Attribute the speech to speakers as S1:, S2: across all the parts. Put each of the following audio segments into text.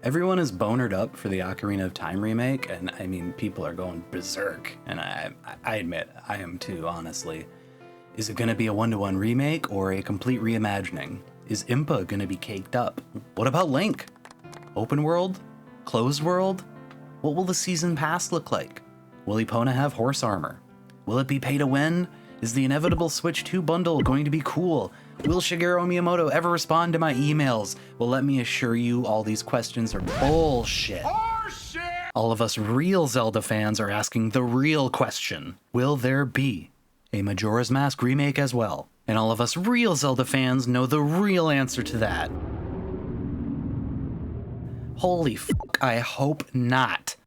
S1: Everyone is bonered up for the Ocarina of Time remake, and I mean, people are going berserk, and I admit, I am too, honestly. Is it going to be a one-to-one remake or a complete reimagining? Is Impa going to be caked up? What about Link? Open world? Closed world? What will the season pass look like? Will Epona have horse armor? Will it be pay to win? Is the inevitable Switch 2 bundle going to be cool? Will Shigeru Miyamoto ever respond to my emails? Well, let me assure you, all these questions are bullshit. All of us real Zelda fans are asking the real question. Will there be a Majora's Mask remake as well? And all of us real Zelda fans know the real answer to that. Holy fuck, I hope not.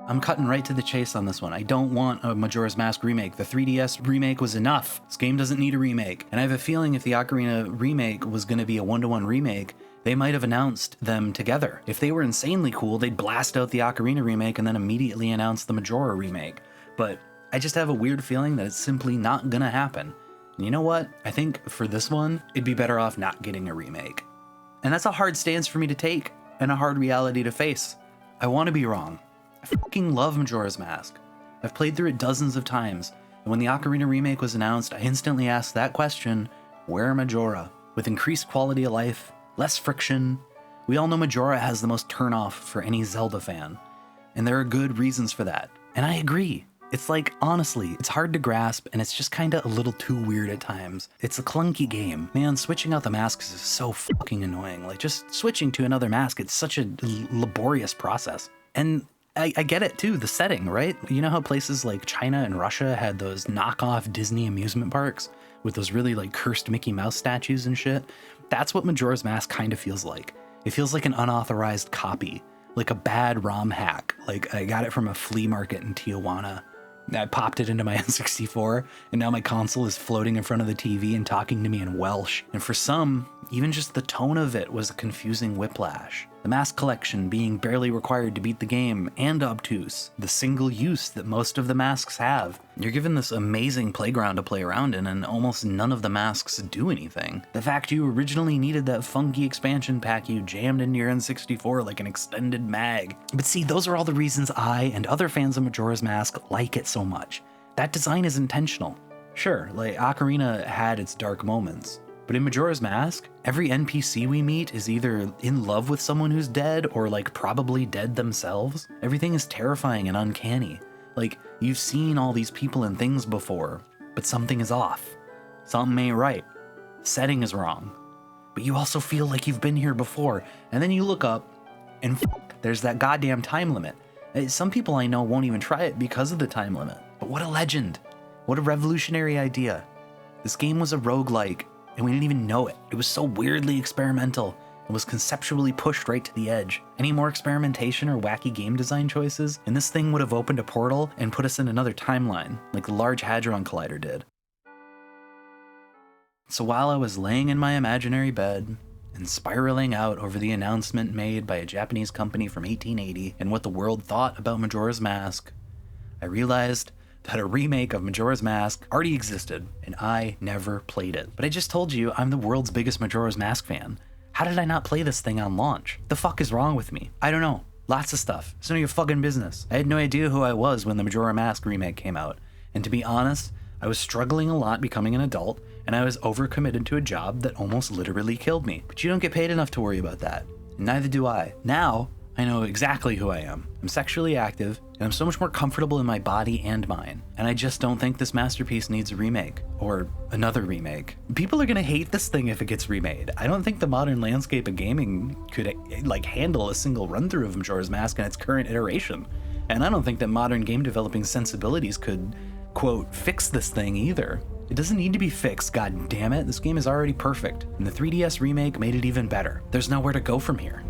S1: I'm cutting right to the chase on this one. I don't want a Majora's Mask remake. The 3DS remake was enough. This game doesn't need a remake. And I have a feeling if the Ocarina remake was going to be a one-to-one remake, they might have announced them together. If they were insanely cool, they'd blast out the Ocarina remake and then immediately announce the Majora remake. But I just have a weird feeling that it's simply not gonna happen. And you know what? I think for this one, it'd be better off not getting a remake. And that's a hard stance for me to take and a hard reality to face. I want to be wrong. I fucking love Majora's Mask. I've played through it dozens of times, and when the Ocarina remake was announced, I instantly asked that question, where Majora? With increased quality of life, less friction, we all know Majora has the most turnoff for any Zelda fan, and there are good reasons for that. And I agree. It's like, honestly, it's hard to grasp, and it's just kinda a little too weird at times. It's a clunky game. Man, switching out the masks is so fucking annoying. Like, just switching to another mask, it's such a laborious process. And I get it too, the setting, right? You know how places like China and Russia had those knockoff Disney amusement parks with those really like cursed Mickey Mouse statues and shit? That's what Majora's Mask kind of feels like. It feels like an unauthorized copy, like a bad ROM hack. Like I got it from a flea market in Tijuana. I popped it into my N64, and now my console is floating in front of the TV and talking to me in Welsh. And for some, even just the tone of it was a confusing whiplash. The mask collection being barely required to beat the game, and obtuse. The single use that most of the masks have. You're given this amazing playground to play around in, and almost none of the masks do anything. The fact you originally needed that funky expansion pack you jammed into your N64 like an extended mag. But see, those are all the reasons I and other fans of Majora's Mask like it so much. That design is intentional. Sure, like Ocarina had its dark moments. But in Majora's Mask, every NPC we meet is either in love with someone who's dead or like probably dead themselves. Everything is terrifying and uncanny. Like, you've seen all these people and things before, but something is off. Something ain't right. The setting is wrong. But you also feel like you've been here before, and then you look up, and there's that goddamn time limit. Some people I know won't even try it because of the time limit. But what a legend. What a revolutionary idea. This game was a roguelike, and we didn't even know it. It was so weirdly experimental and was conceptually pushed right to the edge. Any more experimentation or wacky game design choices, and this thing would have opened a portal and put us in another timeline, like the Large Hadron Collider did. So while I was laying in my imaginary bed and spiraling out over the announcement made by a Japanese company from 1880 and what the world thought about Majora's Mask, I realized that a remake of Majora's Mask already existed, and I never played it. But I just told you I'm the world's biggest Majora's Mask fan. How did I not play this thing on launch? The fuck is wrong with me? I don't know. Lots of stuff. It's none of your fucking business. I had no idea who I was when the Majora Mask remake came out. And to be honest, I was struggling a lot becoming an adult, and I was overcommitted to a job that almost literally killed me. But you don't get paid enough to worry about that. And neither do I. Now, I know exactly who I am. I'm sexually active, and I'm so much more comfortable in my body and mind. And I just don't think this masterpiece needs a remake, or another remake. People are gonna hate this thing if it gets remade. I don't think the modern landscape of gaming could like handle a single run through of Majora's Mask in its current iteration. And I don't think that modern game developing sensibilities could, quote, fix this thing either. It doesn't need to be fixed, god damn it. This game is already perfect, and the 3DS remake made it even better. There's nowhere to go from here.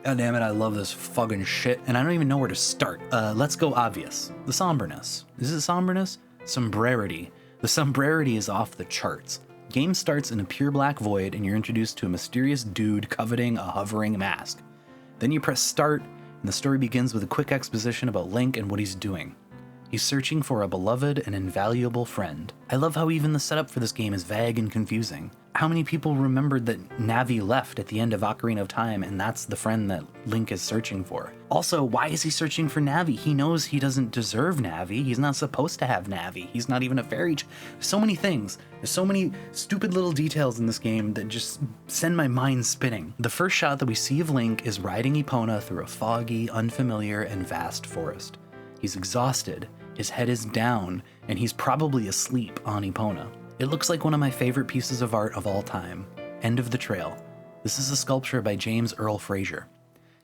S1: God damn it, I love this fucking shit, and I don't even know where to start. Let's go obvious. The somberness. Is it somberness? Sombrerity. The sombrerity is off the charts. Game starts in a pure black void, and you're introduced to a mysterious dude coveting a hovering mask. Then you press start, and the story begins with a quick exposition about Link and what he's doing. He's searching for a beloved and invaluable friend. I love how even the setup for this game is vague and confusing. How many people remembered that Navi left at the end of Ocarina of Time and that's the friend that Link is searching for? Also, why is he searching for Navi? He knows he doesn't deserve Navi. He's not supposed to have Navi. He's not even a fairy. So many things. There's so many stupid little details in this game that just send my mind spinning. The first shot that we see of Link is riding Epona through a foggy, unfamiliar, and vast forest. He's exhausted, his head is down, and he's probably asleep on Epona. It looks like one of my favorite pieces of art of all time, End of the Trail. This is a sculpture by James Earl Fraser.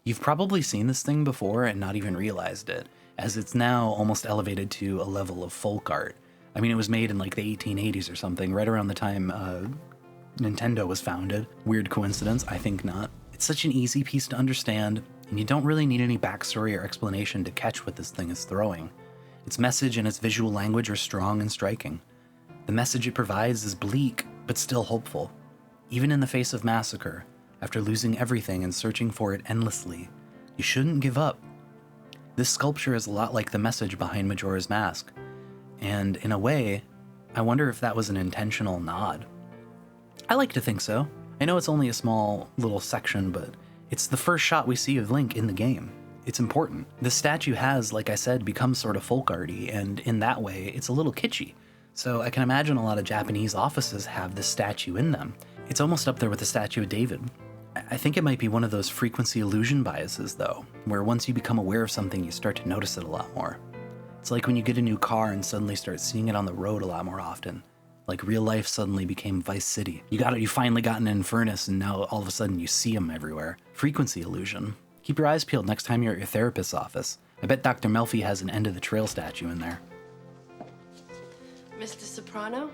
S1: You've probably seen this thing before and not even realized it, as it's now almost elevated to a level of folk art. I mean, it was made in like the 1880s or something, right around the time Nintendo was founded. Weird coincidence? I think not. It's such an easy piece to understand, and you don't really need any backstory or explanation to catch what this thing is throwing. Its message and its visual language are strong and striking. The message it provides is bleak, but still hopeful. Even in the face of massacre, after losing everything and searching for it endlessly, you shouldn't give up. This sculpture is a lot like the message behind Majora's Mask, and in a way, I wonder if that was an intentional nod. I like to think so. I know it's only a small little section, but it's the first shot we see of Link in the game. It's important. The statue has, like I said, become sort of folk arty, and in that way, it's a little kitschy. So I can imagine a lot of Japanese offices have this statue in them. It's almost up there with the statue of David. I think it might be one of those frequency illusion biases, though, where once you become aware of something, you start to notice it a lot more. It's like when you get a new car and suddenly start seeing it on the road a lot more often. Like real life suddenly became Vice City. You finally got an Infernus, and now all of a sudden you see them everywhere. Frequency illusion. Keep your eyes peeled next time you're at your therapist's office. I bet Dr. Melfi has an End of the Trail statue in there.
S2: Mr. Soprano?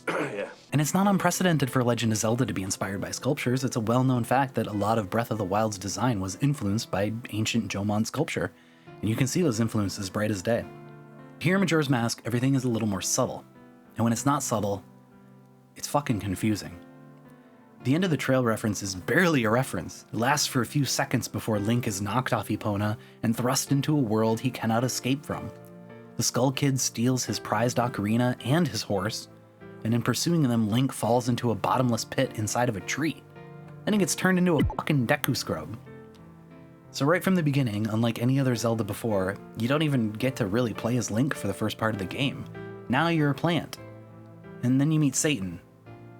S3: Yeah.
S1: And it's not unprecedented for Legend of Zelda to be inspired by sculptures. It's a well-known fact that a lot of Breath of the Wild's design was influenced by ancient Jomon sculpture, and you can see those influences bright as day. Here in Majora's Mask, everything is a little more subtle, and when it's not subtle, it's fucking confusing. The End of the Trail reference is barely a reference. It lasts for a few seconds before Link is knocked off Epona and thrust into a world he cannot escape from. The Skull Kid steals his prized ocarina and his horse, and in pursuing them, Link falls into a bottomless pit inside of a tree. Then he gets turned into a fucking Deku scrub. So right from the beginning, unlike any other Zelda before, you don't even get to really play as Link for the first part of the game. Now you're a plant. And then you meet Satan.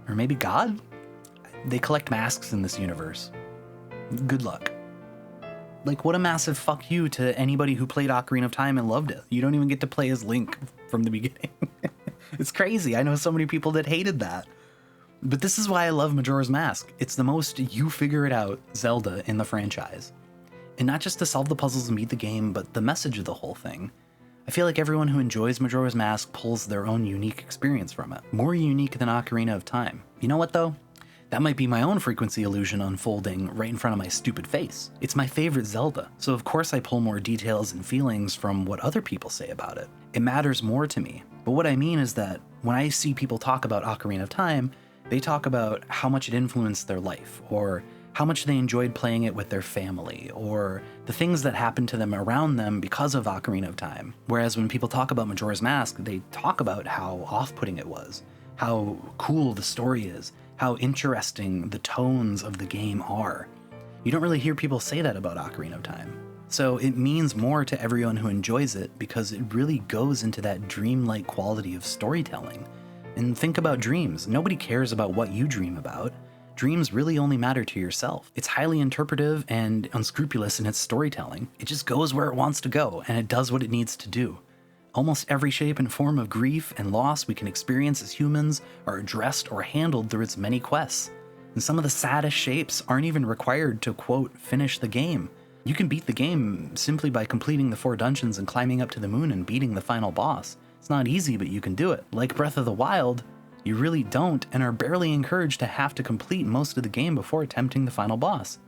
S1: Or maybe God? They collect masks in this universe. Good luck. Like, what a massive fuck you to anybody who played Ocarina of Time and loved it. You don't even get to play as Link from the beginning. It's crazy. I know so many people that hated that. But this is why I love Majora's Mask. It's the most you figure it out Zelda in the franchise. And not just to solve the puzzles and beat the game, but the message of the whole thing. I feel like everyone who enjoys Majora's Mask pulls their own unique experience from it. More unique than Ocarina of Time. You know what though? That might be my own frequency illusion unfolding right in front of my stupid face. It's my favorite Zelda, so of course I pull more details and feelings from what other people say about it. It matters more to me. But what I mean is that when I see people talk about Ocarina of Time, they talk about how much it influenced their life, or how much they enjoyed playing it with their family, or the things that happened to them around them because of Ocarina of Time. Whereas when people talk about Majora's Mask, they talk about how off-putting it was, how cool the story is, how interesting the tones of the game are. You don't really hear people say that about Ocarina of Time. So it means more to everyone who enjoys it because it really goes into that dreamlike quality of storytelling. And think about dreams. Nobody cares about what you dream about. Dreams really only matter to yourself. It's highly interpretive and unscrupulous in its storytelling. It just goes where it wants to go, and it does what it needs to do. Almost every shape and form of grief and loss we can experience as humans are addressed or handled through its many quests. And some of the saddest shapes aren't even required to, quote, finish the game. You can beat the game simply by completing the 4 dungeons and climbing up to the moon and beating the final boss. It's not easy, but you can do it. Like Breath of the Wild, you really don't and are barely encouraged to have to complete most of the game before attempting the final boss.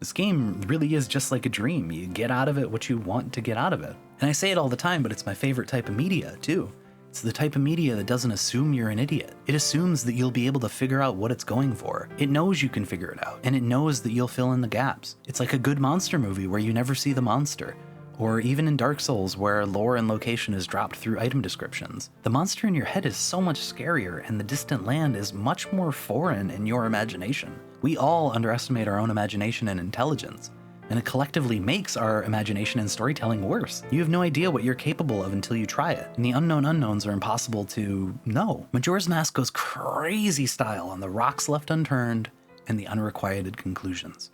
S1: This game really is just like a dream. You get out of it what you want to get out of it. And I say it all the time, but it's my favorite type of media, too. It's the type of media that doesn't assume you're an idiot. It assumes that you'll be able to figure out what it's going for. It knows you can figure it out, and it knows that you'll fill in the gaps. It's like a good monster movie where you never see the monster, Or even in Dark Souls, where lore and location is dropped through item descriptions. The monster in your head is so much scarier, and the distant land is much more foreign in your imagination. We all underestimate our own imagination and intelligence, and it collectively makes our imagination and storytelling worse. You have no idea what you're capable of until you try it, and the unknown unknowns are impossible to know. Majora's Mask goes crazy style on the rocks left unturned and the unrequited conclusions.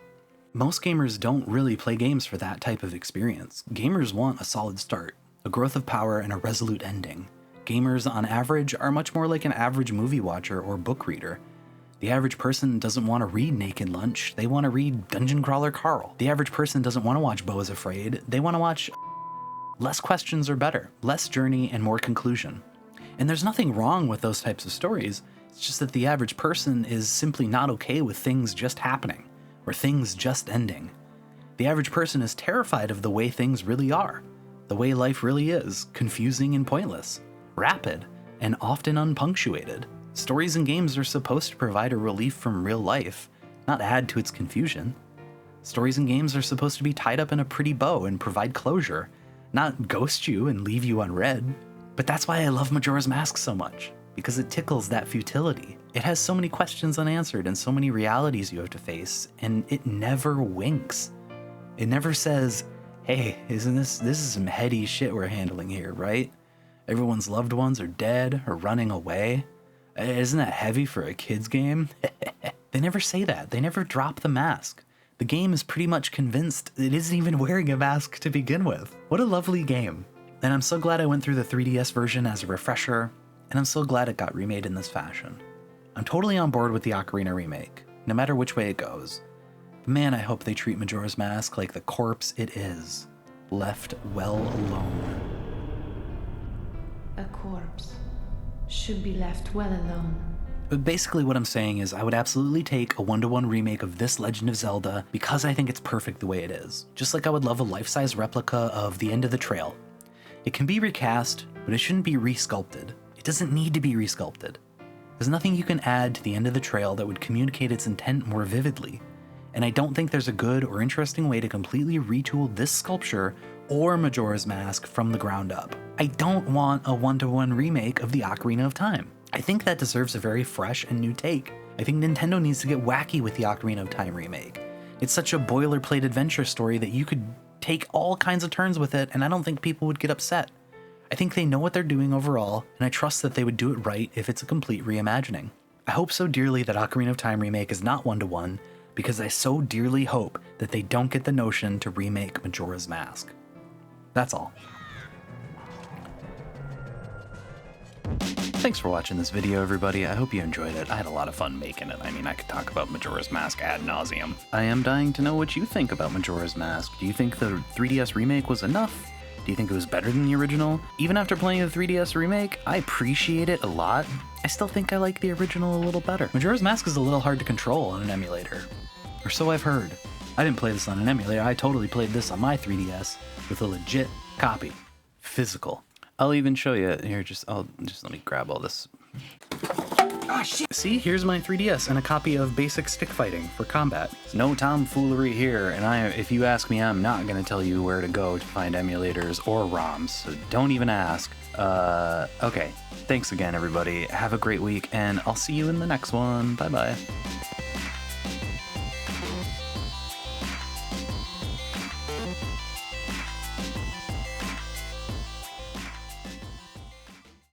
S1: Most gamers don't really play games for that type of experience. Gamers want a solid start, a growth of power, and a resolute ending. Gamers, on average, are much more like an average movie watcher or book reader. The average person doesn't want to read Naked Lunch, they want to read Dungeon Crawler Carl. The average person doesn't want to watch Beau is Afraid, they want to watch less questions are better, less journey and more conclusion. And there's nothing wrong with those types of stories, it's just that the average person is simply not okay with things just happening, or things just ending. The average person is terrified of the way things really are, the way life really is, confusing and pointless, rapid, and often unpunctuated. Stories and games are supposed to provide a relief from real life, not add to its confusion. Stories and games are supposed to be tied up in a pretty bow and provide closure, not ghost you and leave you unread. But that's why I love Majora's Mask so much, because it tickles that futility. It has so many questions unanswered and so many realities you have to face, and it never winks. It never says, hey, this is some heady shit we're handling here, right? Everyone's loved ones are dead or running away. Isn't that heavy for a kid's game? They never say that. They never drop the mask. The game is pretty much convinced it isn't even wearing a mask to begin with. What a lovely game. And I'm so glad I went through the 3DS version as a refresher, and I'm so glad it got remade in this fashion. I'm totally on board with the Ocarina remake, no matter which way it goes. But man, I hope they treat Majora's Mask like the corpse it is, left well alone.
S2: A corpse should be left well alone.
S1: But basically what I'm saying is I would absolutely take a one-to-one remake of this Legend of Zelda because I think it's perfect the way it is. Just like I would love a life-size replica of The End of the Trail. It can be recast, but it shouldn't be resculpted. It doesn't need to be resculpted. There's nothing you can add to The End of the Trail that would communicate its intent more vividly. And I don't think there's a good or interesting way to completely retool this sculpture or Majora's Mask from the ground up. I don't want a one-to-one remake of the Ocarina of Time. I think that deserves a very fresh and new take. I think Nintendo needs to get wacky with the Ocarina of Time remake. It's such a boilerplate adventure story that you could take all kinds of turns with it, and I don't think people would get upset. I think they know what they're doing overall, and I trust that they would do it right if it's a complete reimagining. I hope so dearly that Ocarina of Time remake is not one-to-one, because I so dearly hope that they don't get the notion to remake Majora's Mask. That's all. Thanks for watching this video, everybody. I hope you enjoyed it. I had a lot of fun making it. I mean, I could talk about Majora's Mask ad nauseum. I am dying to know what you think about Majora's Mask. Do you think the 3DS remake was enough? Do you think it was better than the original? Even after playing the 3DS remake, I appreciate it a lot. I still think I like the original a little better. Majora's Mask is a little hard to control on an emulator. Or so I've heard. I didn't play this on an emulator. I totally played this on my 3DS with a legit copy. Physical. I'll even show you here. Just let me grab all this. Ah, shit. See, here's my 3DS and a copy of Basic Stick Fighting for combat. There's no tomfoolery here, and if you ask me, I'm not gonna tell you where to go to find emulators or ROMs, so don't even ask. Okay, thanks again, everybody. Have a great week, and I'll see you in the next one. Bye-bye.